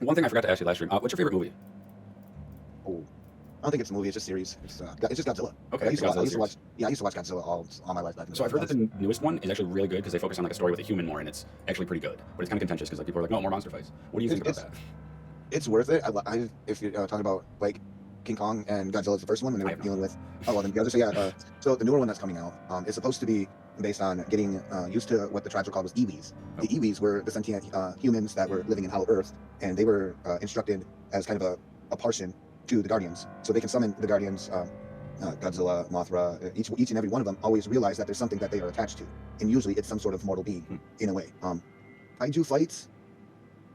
One thing I forgot to ask you last stream. What's your favorite movie? Oh, I don't think it's a movie. It's just a series. It's just Godzilla. Okay, I used to watch. Godzilla Yeah, I used to watch Godzilla all my life. So I've heard that the newest one is actually really good because they focus on like a story with a human more, and it's actually pretty good. But it's kind of contentious because like people are like, no, more monster fights. What do you think about that? It's worth it. If you're talking about like King Kong and Godzilla's the first one when they were dealing with. Oh well, then the other. So yeah. So the newer one that's coming out is supposed to be based on getting used to what the tribes were called was Iwis. The Iwis were the sentient humans that were living in Hollow Earth, and they were instructed as kind of a partisan to the Guardians, so they can summon the Guardians. Godzilla, Mothra, each and every one of them always realize that there's something that they are attached to, and usually it's some sort of mortal being in a way. Kaiju fights,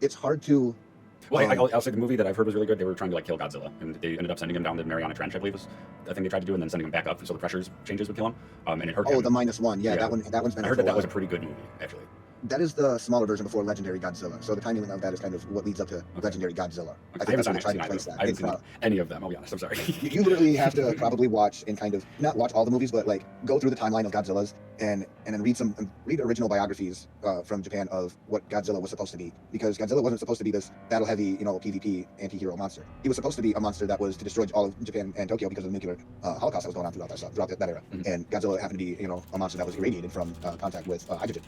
it's hard to. Well, I'll say the movie that I've heard was really good. They were trying to like kill Godzilla, and they ended up sending him down the Mariana Trench, I believe was the thing they tried to do, and then sending him back up so the pressures changes would kill him. And it hurt him. Oh, the -1, yeah, that one's been. I heard that was a pretty good movie, actually. That is the smaller version before Legendary Godzilla. So the timing of that is kind of what leads up to Legendary Godzilla. I think that's what they tried to place that. I haven't seen any of them, I'll be honest. I'm sorry. You literally have to probably watch and kind of not watch all the movies, but like go through the timeline of Godzilla's and then read original biographies from Japan of what Godzilla was supposed to be. Because Godzilla wasn't supposed to be this battle-heavy, PvP anti-hero monster. He was supposed to be a monster that was to destroy all of Japan and Tokyo because of the nuclear holocaust that was going on throughout that era. And Godzilla happened to be, a monster that was irradiated from contact with hydrogen.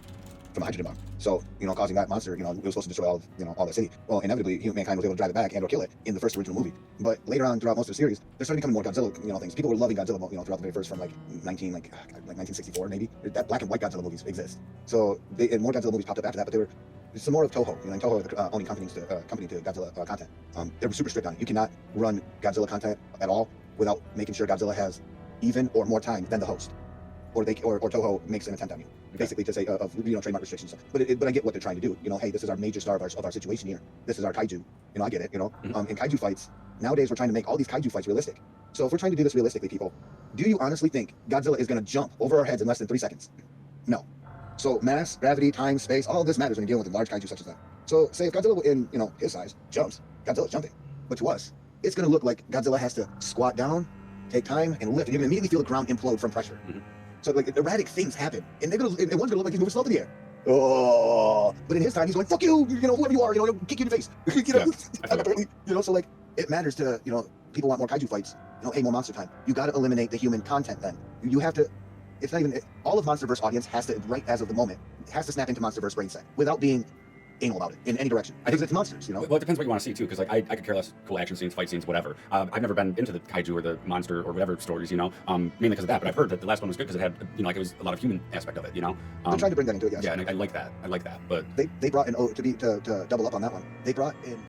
From a hydrogen bomb. So, causing that monster, it was supposed to destroy all the city. Well, inevitably, mankind was able to drive it back and or kill it in the first original movie. But later on, throughout most of the series, there started becoming more Godzilla, things. People were loving Godzilla, throughout the very first from like 1964 maybe. That black and white Godzilla movies exist. So, and more Godzilla movies popped up after that, but they were some more of Toho. And Toho are the owning company to Godzilla content. They were super strict on it. You cannot run Godzilla content at all without making sure Godzilla has even or more time than the host. Or Toho makes an attempt on you, basically to say trademark restrictions. But I get what they're trying to do. Hey, this is our major star of our situation here. This is our kaiju. I get it. In kaiju fights nowadays, we're trying to make all these kaiju fights realistic. So if we're trying to do this realistically, people, do you honestly think Godzilla is going to jump over our heads in less than 3 seconds? No. So mass, gravity, time, space, all of this matters when you're dealing with a large kaiju such as that. So say if Godzilla in his size jumps, Godzilla's jumping. But to us, it's going to look like Godzilla has to squat down, take time, and lift, and you're going to immediately feel the ground implode from pressure. So like erratic things happen, and one's gonna look like he's moving slow in the air. Oh, but in his time he's going, "Fuck you, whoever you are, he'll kick you in the face." So like it matters to people want more kaiju fights. Hey, more monster time. You got to eliminate the human content. Then you have to. It's not even all of MonsterVerse audience has to right as of the moment has to snap into MonsterVerse brain set without being anal about it in any direction. I think it's monsters, Well, it depends what you want to see too, because like I could care less cool action scenes, fight scenes, whatever. I've never been into the kaiju or the monster or whatever stories, mainly because of that. But I've heard that the last one was good because it had, like it was a lot of human aspect of it, They're trying to bring that into it, yes. Yeah, and I like that. But they brought in to double up on that one. They brought in